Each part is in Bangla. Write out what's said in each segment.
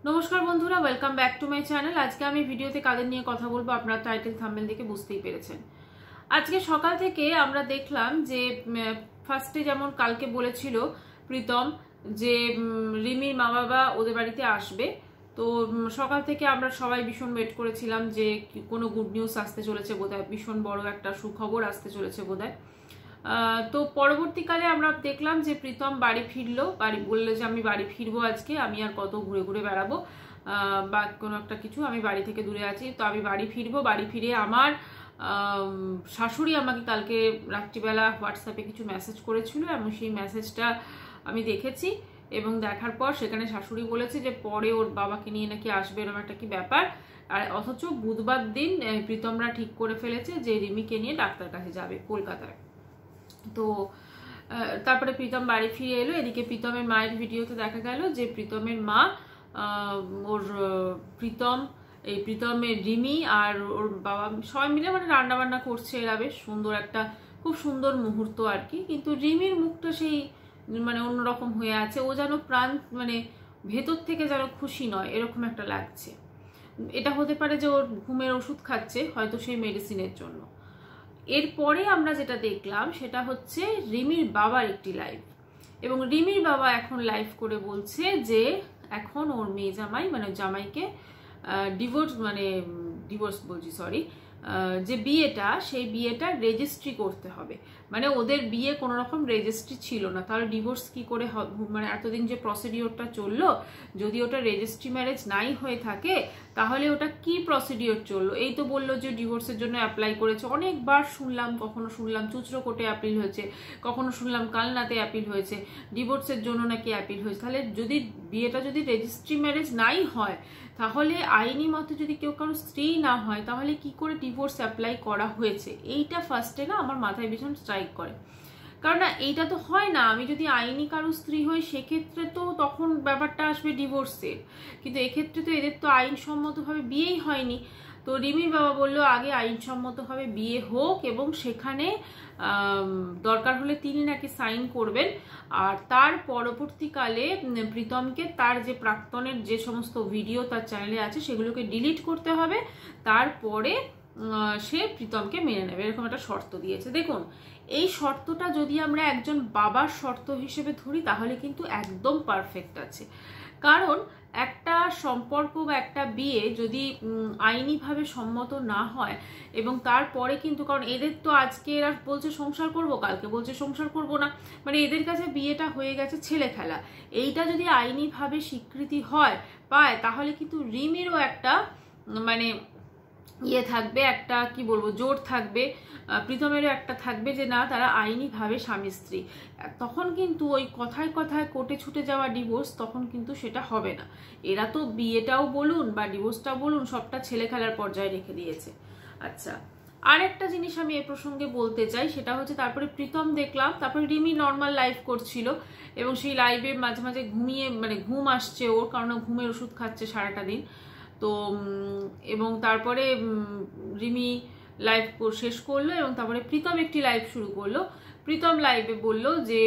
নমস্কার বন্ধুরা, welcome back to my channel. আজকে আমি ভিডিওতে কাদের নিয়ে কথা বলবো আপনারা টাইটেল থাম্বনেল দেখে বুঝতেই পেরেছেন। আজকে সকাল থেকে আমরা দেখলাম যে ফার্স্টে যেমন কালকে বলেছিল প্রীতম যে রিমির মা বাবা ওদের বাড়িতে আসবে। তো সকাল থেকে আমরা সবাই ভীষণ ওয়েট করেছিলাম যে কোনো গুড নিউজ আসতে চলেছে বোধহয়, ভীষণ বড় একটা সুখবর আসতে চলেছে বোধহয়। তো পরবর্তীকালে আমরা দেখলাম যে প্রীতম বাড়ি ফিরলো, বাড়ি বললো যে আমি বাড়ি ফিরবো আজকে, আমি আর কত ঘুরে ঘুরে বেড়াবো বা কোনো একটা কিছু, আমি বাড়ি থেকে দূরে আছি, তো আমি বাড়ি ফিরবো। বাড়ি ফিরে আমার শাশুড়ি আমাকে কালকে রাত্রিবেলা হোয়াটসঅ্যাপে কিছু মেসেজ করেছিল এবং সেই মেসেজটা আমি দেখেছি এবং দেখার পর সেখানে শাশুড়ি বলেছে যে পরে ওর বাবাকে নিয়ে নাকি আসবে, এরকম একটা কি ব্যাপার। আর অথচ বুধবার দিন প্রীতমরা ঠিক করে ফেলেছে যে রিমিকে নিয়ে ডাক্তার কাছে যাবে কলকাতায়। তো তারপরে প্রীতম বাড়ি ফিরে এলো। এদিকে প্রীতমের মায়ের ভিডিওতে দেখা গেল যে প্রীতমের মা ওর প্রীতমের রিমি আর ওর বাবা সবাই মিলে মানে রান্না বান্না করছে। এরা বেশ সুন্দর একটা খুব সুন্দর মুহূর্ত আর কি। কিন্তু রিমির মুখটা সেই মানে অন্যরকম হয়ে আছে, ও যেন প্রাণ মানে ভেতর থেকে যেন খুশি নয় এরকম একটা লাগছে। এটা হতে পারে যে ওর ঘুমের ওষুধ খাচ্ছে হয়তো সেই মেডিসিনের জন্য। এরপরে আমরা যেটা দেখলাম সেটা হচ্ছে রিমির বাবার একটি লাইভ, এবং রিমির বাবা এখন লাইভ করে বলছে যে এখন ওর মেয়ে জামাই মানে জামাইকে ডিভোর্স বলছি সরি, যে বিয়েটা সেই বিয়েটা রেজিস্ট্রি করতে হবে। মানে ওদের বিয়ে কোনো রকম রেজিস্ট্রি ছিল না, তাহলে ডিভোর্স কি করে মানে এতদিন যে প্রসিডিওরটা চললো, যদি ওটা রেজিস্ট্রি ম্যারেজ নাই হয়ে থাকে তাহলে ওটা কি প্রসিডিওর চললো। এই তো বললো যে ডিভোর্সের জন্য অ্যাপ্লাই করেছে, অনেকবার শুনলাম, কখনো শুনলাম চুচড়ো কোর্টে অ্যাপিল হয়েছে, কখনো শুনলাম কালনাতে অ্যাপিল হয়েছে, ডিভোর্সের জন্য নাকি অ্যাপিল হয়েছে। তাহলে যদি বিয়েটা যদি রেজিস্ট্রি ম্যারেজ নাই হয় তাহলে আইনি মতে যদি কেউ কারো স্ত্রী না হয় তাহলে কি করে ডিভোর্স অ্যাপ্লাই করা হয়েছে, এইটা ফার্স্টে না আমার মাথায় ভীষণ স্ট্রাইক করে। কারণ না এইটা তো হয় না, আমি যদি আইনি কারো স্ত্রী হই সেক্ষেত্রে তো তখন ব্যাপারটা আসবে ডিভোর্সের, কিন্তু এক্ষেত্রে তো এদের তো আইনসম্মতভাবে বিয়েই হয়নি। তো রিমির বাবা বললো আগে আইনসম্মতভাবে বিয়ে হোক এবং সেখানে দরকার হলে তিনি নাকি সাইন করবেন, আর তার পরবর্তীকালে প্রীতমকে তার যে প্রাক্তনের যে সমস্ত ভিডিও তার চ্যানেলে আছে সেগুলোকে ডিলিট করতে হবে, তারপরে সে প্রীতমকে মেনে নেবে, এরকম একটা শর্ত দিয়েছে। দেখুন এই শর্তটা যদি আমরা একজন বাবার শর্ত হিসেবে ধরি তাহলে কিন্তু একদম পারফেক্ট আছে। কারণ একটা সম্পর্ক বা একটা বিয়ে যদি আইনিভাবে সম্মত না হয় এবং তারপরে কিন্তু, কারণ এদের তো আজকে এরা বলছে সংসার করব, কালকে বলছে সংসার করব না, মানে এদের কাছে বিয়েটা হয়ে গেছে ছেলে খেলা। এইটা যদি আইনিভাবে স্বীকৃতি পায় তাহলে কিন্তু রিমিরও একটা মানে ইয়ে থাকবে, একটা কি বলবো জোর থাকবে, প্রীতমেরও একটা থাকবে যে না তারা আইনিভাবে স্বামী স্ত্রী। তখন কিন্তু ওই কথায় কথায় কোর্টে ছুটে যাওয়া ডিভোর্স তখন কিন্তু সেটা হবে না। এরা তো বিয়েটাও বলুন বা ডিভোর্সটাও বলুন সবটা ছেলে খেলার পর্যায়ে রেখে দিয়েছে। আচ্ছা, আর একটা জিনিস আমি এ প্রসঙ্গে বলতে চাই, সেটা হচ্ছে তারপরে প্রীতম দেখলাম তারপরে রিমি নর্মাল লাইভ করছিল এবং সেই লাইভে মাঝে মাঝে ঘুম আসছে ওর, কারণ ঘুমের ওষুধ খাচ্ছে সারাটা দিন। তো এবং তারপরে রিমি লাইভ শেষ করলো এবং তারপরে প্রীতম একটি লাইভ শুরু করলো। প্রীতম লাইভে বললো যে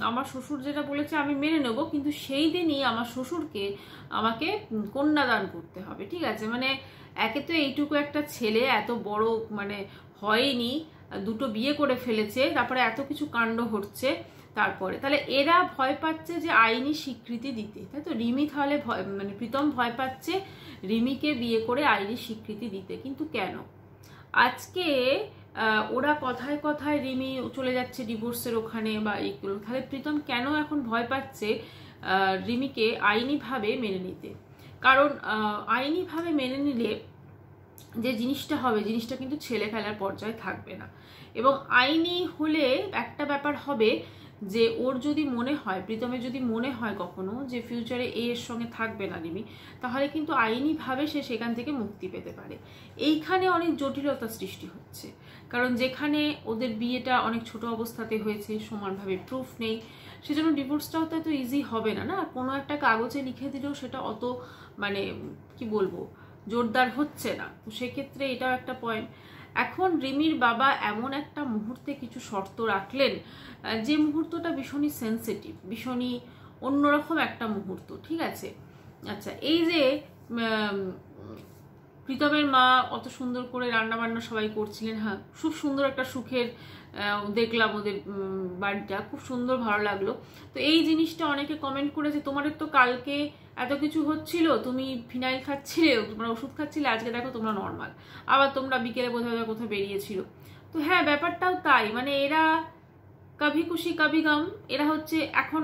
আমার শ্বশুর যেটা বলেছে আমি মেনে নেবো, কিন্তু সেই দিনই আমার শ্বশুরকে আমাকে কন্যাদান করতে হবে। ঠিক আছে, মানে একে তো এইটুকু একটা ছেলে এত বড় মানে হয়নি, দুটো বিয়ে করে ফেলেছে, তারপরে এত কিছু কাণ্ড হচ্ছে, তারপরে তাহলে এরা ভয় পাচ্ছে যে আইনি স্বীকৃতি দিতে, তাই তো রিমি তাহলে মানে প্রীতম ভয় পাচ্ছে রিমিকে বিয়ে করে আইনি স্বীকৃতি দিতে। কিন্তু কেন আজকে ওরা কথায় কথায় রিমি চলে যাচ্ছে ডিভোর্সের ওখানে বা এইগুলো, তাহলে প্রীতম কেন এখন ভয় পাচ্ছে রিমিকে আইনিভাবে মেনে নিতে? কারণ আইনিভাবে মেনে নিলে যে জিনিসটা হবে জিনিসটা কিন্তু ছেলে খেলার পর্যায়ে থাকবে না, এবং আইনি হলে একটা ব্যাপার হবে যে ওর যদি মনে হয়, প্রীতমের যদি মনে হয় কখনো যে ফিউচারে এর সঙ্গে থাকবে না রিমি, তাহলে কিন্তু আইনিভাবে সে সেখান থেকে মুক্তি পেতে পারে। এইখানে অনেক জটিলতা সৃষ্টি হচ্ছে, কারণ যেখানে ওদের বিয়েটা অনেক ছোট অবস্থাতে হয়েছে, সমানভাবে প্রুফ নেই, সেজন্য ডিভোর্সটাও তো এত ইজি হবে না। না কোনো একটা কাগজে লিখে দিলেও সেটা অত মানে কি বলবো জোরদার হচ্ছে না, তো সেক্ষেত্রে এটাও একটা পয়েন্ট। এখন রিমির বাবা এমন একটা মুহূর্তে কিছু শর্ত রাখলেন যে মুহূর্তটা ভীষণই সেন্সিটিভ, ভীষণই অন্যরকম একটা মুহূর্ত। ঠিক আছে, আচ্ছা, এই যে প্রীতমের মা অত সুন্দর করে রান্না বান্না সবাই করছিলেন, হ্যাঁ খুব সুন্দর একটা সুখের দেখলাম ওদের বাড়িটা, খুব সুন্দর ভালো লাগলো। তো এই জিনিসটা অনেকে কমেন্ট করেছে, তোমাদের তো কালকে এত কিছু হচ্ছিল, তুমি ফিনাইল খাচ্ছিলে, তোমরা ওষুধ খাচ্ছিলে, আজকে দেখো তোমরা নর্মাল, আবার তোমরা বিকেলে কোথাও কোথাও বেরিয়েছিল। তো হ্যাঁ ব্যাপারটাও তাই, মানে এরা কভি খুশি কভি গম, এরা হচ্ছে এখন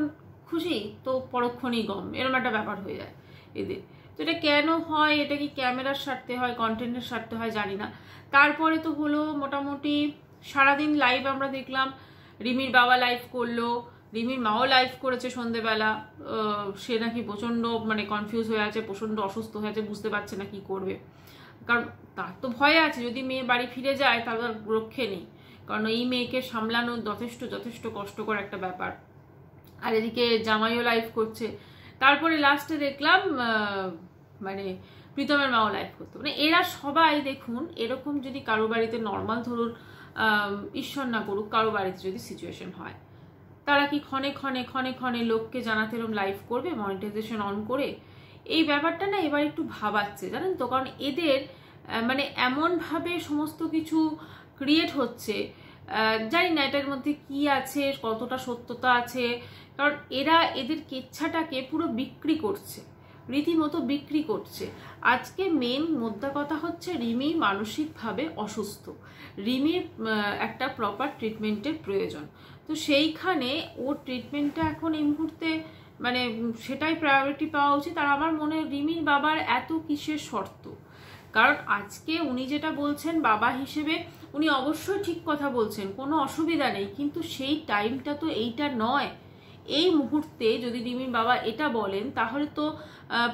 খুশি তো পরক্ষণেই গম, এরকম একটা ব্যাপার হয়ে যায় এদের। তো এটা কেন হয়, এটা কি ক্যামেরার স্বার্থে হয়, কন্টেন্টের স্বার্থে হয় জানি না। তারপরে তো হলো মোটামুটি সারাদিন লাইভ আমরা দেখলাম, রিমির বাবা লাইভ করলো, রিমির মাও লাইভ করেছে সন্ধেবেলা, সে নাকি প্রচণ্ড মানে কনফিউজ হয়ে আছে, প্রচণ্ড অসুস্থ হয়ে আছে, বুঝতে পারছে না কি করবে। কারণ তার তো ভয় আছে যদি মেয়ে বাড়ি ফিরে যায় তাহলে আর রক্ষে নেই, কারণ এই মেয়েকে সামলানো যথেষ্ট কষ্টকর একটা ব্যাপার। আর এদিকে জামাইও লাইভ করছে। তারপরে লাস্টে দেখলাম মানে প্রীতমের মাও লাইভ করতো। মানে এরা সবাই দেখুন, এরকম যদি কারো বাড়িতে নর্মাল ধরুন ঈশ্বর না করুক কারো বাড়িতে যদি সিচুয়েশন হয়, তারা কি ক্ষণে লোককে জানাতে এরকম লাইভ করবে মনিটাইজেশন অন করে? এই ব্যাপারটা না এবার একটু ভাবাচ্ছে জানেন তো, কারণ এদের মানে এমনভাবে সমস্ত কিছু ক্রিয়েট হচ্ছে, জানি না এটার মধ্যে কি আছে, কতটা সত্যতা আছে, কারণ এরা এদের কেচ্ছাটাকে পুরো বিক্রি করছে, রীতিমতো বিক্রি করছে। আজকে মেন মোদ্দা কথা হচ্ছে রিমি মানসিকভাবে অসুস্থ, রিমির একটা প্রপার ট্রিটমেন্টের প্রয়োজন। তো সেইখানে ওর ট্রিটমেন্টটা এখন এই মুহূর্তে মানে সেটাই প্রায়োরিটি পাওয়া উচিত। আর আমার মনে হয় রিমির বাবার এত কিসের শর্ত, কারণ আজকে উনি যেটা বলছেন বাবা হিসেবে উনি অবশ্যই ঠিক কথা বলছেন, কোনো অসুবিধা নেই, কিন্তু সেই টাইমটা তো এইটা নয়। এই মুহূর্তে যদি রিমির বাবা এটা বলেন তাহলে তো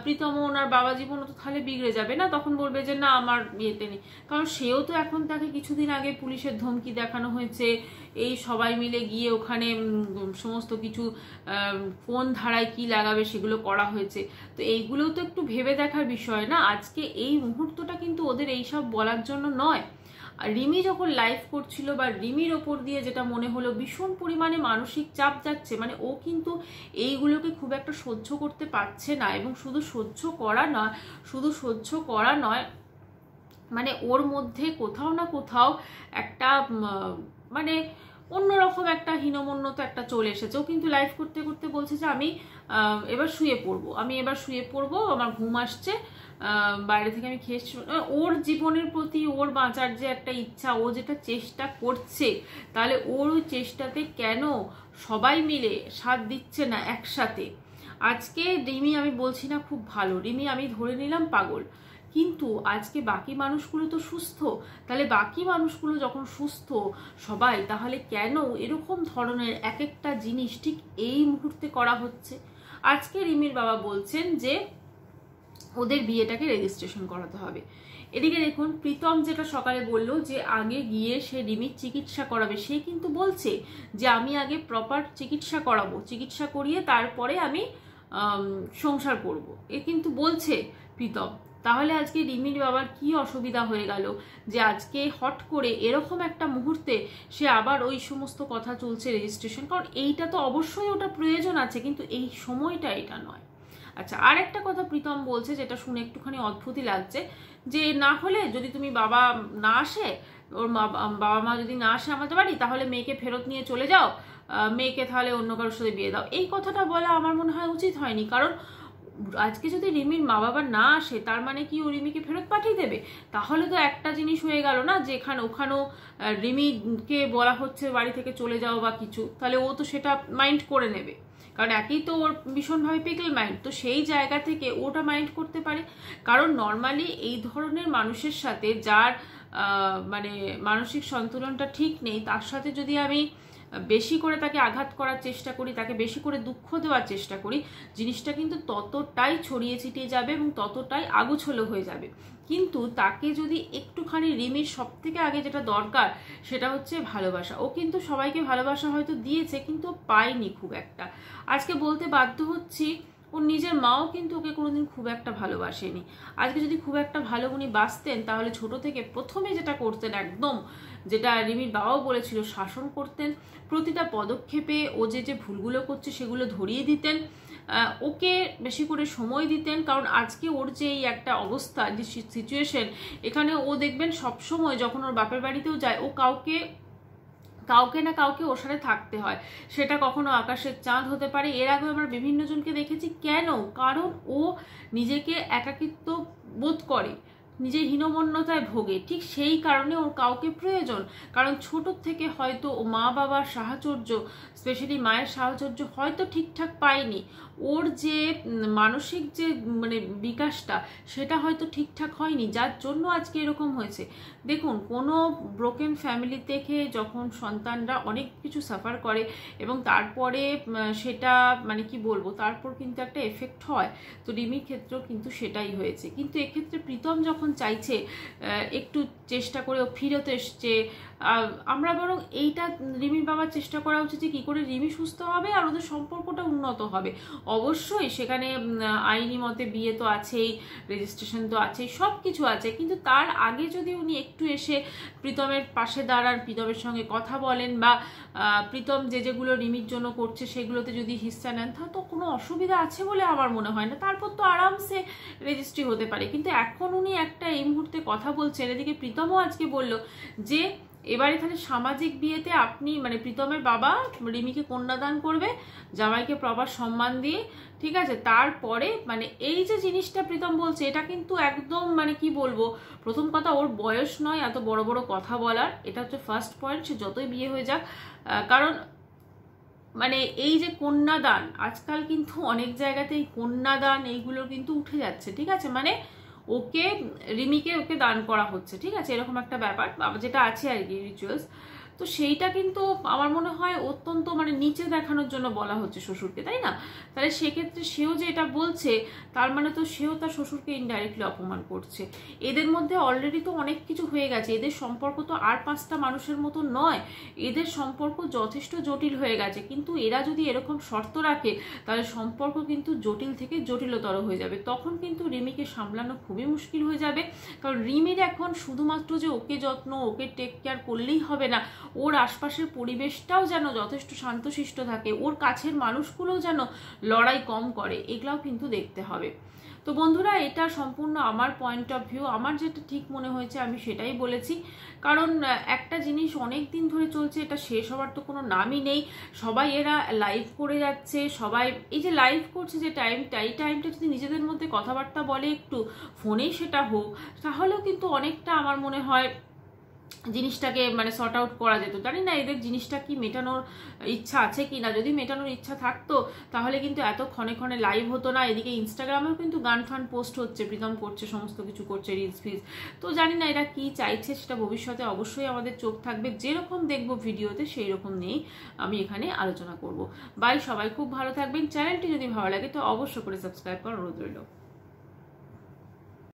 প্রীতম ওনার বাবা জীবনও তো তাহলে বিগড়ে যাবে না, তখন বলবে যে না আমার ইয়েতে নেই। কারণ সেও তো এখন তাকে কিছুদিন আগে পুলিশের ধমকি দেখানো হয়েছে, এই সবাই মিলে গিয়ে ওখানে সমস্ত কিছু কোন ধারায় কি লাগাবে সেগুলো করা হয়েছে। তো এইগুলোও তো একটু ভেবে দেখার বিষয় না, আজকে এই মুহূর্তটা কিন্তু ওদের এইসব বলার জন্য নয়। আর রিমি যখন লাইভ করছিল বা রিমির ওপর দিয়ে যেটা মনে হলো ভীষণ পরিমাণে মানসিক চাপ যাচ্ছে, মানে ও কিন্তু এইগুলোকে খুব একটা সহ্য করতে পারছে না, এবং শুধু সহ্য করা নয় মানে ওর মধ্যে কোথাও না কোথাও একটা মানে অন্যরকম একটা হীনমন্যতা একটা চলে এসেছে। ও কিন্তু লাইভ করতে করতে বলছে যে আমি এবার শুয়ে পড়বো, আমার ঘুম আসছে, বাইরে থেকে আমি খেয়ে। ওর জীবনের প্রতি ওর বাঁচার যে একটা ইচ্ছা, ও যেটা চেষ্টা করছে, তাহলে ওর ওই চেষ্টাতে কেন সবাই মিলে সাথ দিচ্ছে না একসাথে? আজকে রিমি আমি বলছি না খুব ভালো, রিমি আমি ধরে নিলাম পাগল, কিন্তু আজকে বাকি মানুষগুলো তো সুস্থ, তাহলে বাকি মানুষগুলো যখন সুস্থ সবাই, তাহলে কেন এরকম ধরনের এক একটা জিনিস ঠিক এই মুহূর্তে করা হচ্ছে? আজকে রিমির বাবা বলছেন যে ওদের বিয়েটাকে রেজিস্ট্রেশন করাতে হবে। এদিকে দেখুন প্রীতম যেটা সকালে বললো যে আগে গিয়ে সে রিমির চিকিৎসা করাবে, সে কিন্তু বলছে যে আমি আগে প্রপার চিকিৎসা করাবো, চিকিৎসা করিয়ে তারপরে আমি সংসার করব, এ কিন্তু বলছে প্রীতম। তাহলে আজকে রিমির বাবার কি অসুবিধা হয়ে গেল যে আজকে হট করে এরকম একটা মুহূর্তে সে আবার ওই সমস্ত কথা চলছে রেজিস্ট্রেশন? কারণ এইটা তো অবশ্যই ওটা প্রয়োজন আছে, কিন্তু এই সময়টা এটা নয়। আচ্ছা, আর একটা কথা প্রীতম বলছে যেটা শুনে একটুখানি অদ্ভুতই লাগছে, যে না হলে যদি তুমি বাবা না আসে, ওর বাবা মা যদি না আসে আমাদের বাড়ি, তাহলে মেয়েকে ফেরত নিয়ে চলে যাও, মেয়েকে তাহলে অন্য কারোর সাথে বিয়ে দাও। এই কথাটা বলা আমার মনে হয় উচিত হয়নি, কারণ আজকে যদি রিমির মা বাবা না আসে তার মানে কি ও রিমিকে ফেরত পাঠিয়ে দেবে? তাহলে তো একটা জিনিস হয়ে গেল না, যে ওখানেও রিমিকে বলা হচ্ছে বাড়ি থেকে চলে যাও বা কিছু, তাহলে ও তো সেটা মাইন্ড করে নেবে, কারণ একই তো ওর ভীষণভাবে পিকল মাইন্ড, তো সেই জায়গা থেকে ওটা মাইন্ড করতে পারে। কারণ নর্মালি এই ধরনের মানুষের সাথে যার মানে মানসিক সন্তুলনটা ঠিক নেই, তার সাথে যদি আমি বেশি করে তাকে আঘাত করার চেষ্টা করি, তাকে বেশি করে দুঃখ দেওয়ার চেষ্টা করি, জিনিসটা কিন্তু ততটাই ছড়িয়ে ছিটিয়ে যাবে এবং ততটাই আগুছলো হয়ে যাবে। কিন্তু তাকে যদি একটুখানি রিমির সব থেকে আগে যেটা দরকার সেটা হচ্ছে ভালোবাসা। ও কিন্তু সবাইকে ভালোবাসা হয়তো দিয়েছে, কিন্তু পায়নি খুব একটা। আজকে বলতে বাধ্য হচ্ছি ওর নিজের মাও কিন্তু ওকে কোনোদিন খুব একটা ভালোবাসেনি। আজকে যদি খুব একটা ভালো উনি বাসতেন, তাহলে ছোট থেকে প্রথমে যেটা করতেন একদম, যেটা রিমির বাবাও বলেছিল, শাসন করতেন, প্রতিটা পদক্ষেপে ও যে ভুলগুলো করছে সেগুলো ধরিয়ে দিতেন, ওকে বেশি করে সময় দিতেন, কারণ আজকে ওর যে এই একটা অবস্থা, যে সিচুয়েশন, এখানে ও দেখবেন সবসময় যখন ওর বাপের বাড়িতেও যায়, ও কাউকে না কাউকে ওর সাথে থাকতে হয়। সেটা কখনো আকাশের চাঁদ হতে পারে। এর আগে আমরা বিভিন্ন জনকে দেখেছি। কেন? কারণ ও নিজেকে একাকিত্ব বোধ করে, নিজের হীনমন্যতায় ভোগে, ঠিক সেই কারণে ওর কাউকে প্রয়োজন। কারণ ছোটোর থেকে হয়তো ও মা বাবার সাহচর্য, স্পেশালি মায়ের সাহচর্য হয়তো ঠিকঠাক পায়নি। ওর যে মানসিক যে মানে বিকাশটা, সেটা হয়তো ঠিকঠাক হয়নি, যার জন্য আজকে এরকম হয়েছে। দেখুন, কোনো ব্রোকেন ফ্যামিলি থেকে যখন সন্তানরা অনেক কিছু সাফার করে এবং তারপরে সেটা মানে কি বলবো, তারপর কিন্তু একটা এফেক্ট হয়। তো রিমির ক্ষেত্রেও কিন্তু সেটাই হয়েছে। কিন্তু এক্ষেত্রে প্রীতম যখন চাইছে একটু চেষ্টা করে ও ফিরতে এসছে, আমরা বরং এইটা রিমির বাবার চেষ্টা করা উচিত যে কী করে রিমি সুস্থ হবে আর ওদের সম্পর্কটা উন্নত হবে। অবশ্যই সেখানে আইনি মতে বিয়ে তো আছেই, রেজিস্ট্রেশন তো আছেই, সব কিছু আছে, কিন্তু তার আগে যদি উনি একটু এসে প্রীতমের পাশে দাঁড়ান, প্রীতমের সঙ্গে কথা বলেন, বা প্রীতম যেগুলো রিমির জন্য করছে সেগুলোতে যদি হিস্সা নেন, তাহলে তো কোনো অসুবিধা আছে বলে আমার মনে হয় না। তারপর তো আরামসে রেজিস্ট্রি হতে পারে। কিন্তু এখন উনি একটা এই মুহূর্তে কথা বলছেন, এদিকে প্রীতমও আজকে বলল যে এবার এখানে সামাজিক বিয়েতে আপনি মানে প্রীতমের বাবা রিমিকে কন্যাদান করবে, জামাইকে প্রপার সম্মান দিয়ে, ঠিক আছে। তারপরে মানে এই যে জিনিসটা প্রীতম বলছে, এটা কিন্তু একদম মানে কি বলবো, প্রথম কথা ওর বয়স নয় এত বড় বড় কথা বলার, এটা হচ্ছে ফার্স্ট পয়েন্ট। সে যতই বিয়ে হয়ে যাক, কারণ মানে এই যে কন্যাদান, আজকাল কিন্তু অনেক জায়গাতেই কন্যাদান এইগুলো কিন্তু উঠে যাচ্ছে, ঠিক আছে। মানে রিমিকে ওকে দান করা হচ্ছে, ঠিক আছে, এরকম একটা ব্যাপার যেটা আছে আর কি, রিচুয়ালস। তো সেইটা কিন্তু আমার মনে হয় অত্যন্ত মানে নিচে দেখানোর জন্য বলা হচ্ছে শ্বশুরকে, তাই না? তাহলে সেক্ষেত্রে সেও যে এটা বলছে, তার মানে তো সেও তার শ্বশুরকে ইনডাইরেক্টলি অপমান করছে। এদের মধ্যে অলরেডি তো অনেক কিছু হয়ে গেছে, এদের সম্পর্ক তো আর 5টা মানুষের মতো নয়, এদের সম্পর্ক যথেষ্ট জটিল হয়ে গেছে। কিন্তু এরা যদি এরকম শর্ত রাখে, তাহলে সম্পর্ক কিন্তু জটিল থেকে জটিলতর হয়ে যাবে। তখন কিন্তু রিমিকে সামলানো খুবই মুশকিল হয়ে যাবে। কারণ রিমির এখন শুধুমাত্র যে ওকে যত্ন, ওকে টেক কেয়ার করলেই হবে না, ওর আশপাশের পরিবেশটাও যেন যথেষ্ট শান্তশিষ্ট থাকে, ওর কাছের মানুষগুলোও যেন লড়াই কম করে, এগুলাও কিন্তু দেখতে হবে। তো বন্ধুরা, এটা সম্পূর্ণ আমার পয়েন্ট অফ ভিউ, আমার যেটা ঠিক মনে হয়েছে আমি সেটাই বলেছি। কারণ একটা জিনিস অনেক দিন ধরে চলছে, এটা শেষ হওয়ার তো কোনো নামই নেই। সবাই এরা লাইভ করে যাচ্ছে, সবাই এই যে লাইভ করছে যে টাইমটা, এই টাইমটা যদি নিজেদের মধ্যে কথাবার্তা বলে একটু, ফোনেই সেটা হোক, তাহলেও কিন্তু অনেকটা আমার মনে হয় জিনিসটাকে মানে সর্ট আউট করা যেত। জানি না এদের জিনিসটা কি মেটানোর ইচ্ছা আছে কি না। যদি মেটানোর ইচ্ছা থাকতো তাহলে কিন্তু এত ক্ষণে ক্ষণে লাইভ হতো না। এদিকে ইনস্টাগ্রামেও কিন্তু গান ফান পোস্ট হচ্ছে, প্রীতম করছে, সমস্ত কিছু করছে, রিলস ফিলস। তো জানি না এরা কি চাইছে, সেটা ভবিষ্যতে অবশ্যই আমাদের চোখ থাকবে, যেরকম দেখবো ভিডিওতে সেই রকম নিয়েই আমি এখানে আলোচনা করব। বাই, সবাই খুব ভালো থাকবেন। চ্যানেলটি যদি ভালো লাগে তো অবশ্যই করে সাবস্ক্রাইব করার অনুরোধ রইল।